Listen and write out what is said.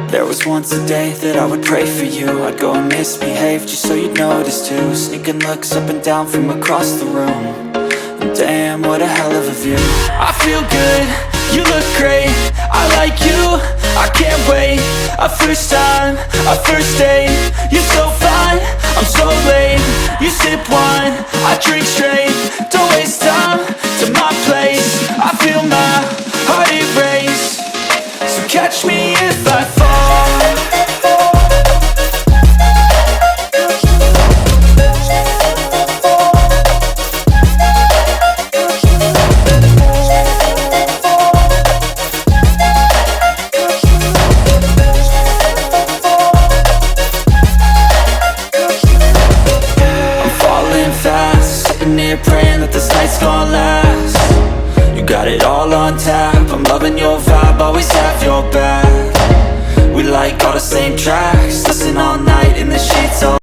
There was once a day that I would pray for you. I'd go and misbehave just so you'd notice too. Sneaking looks up and down from across the room. And damn, what a hell of a view. I feel good, you look great, I like you, I can't wait. A first time, a first date. You're so fine, I'm so late. You sip wine, I drink straight. Don't waste time to my place. I feel my heart erase. So catch me if I fall. Praying that this night's gonna last. You got it all on tap, I'm loving your vibe, always have your back. We like all the same tracks, listen all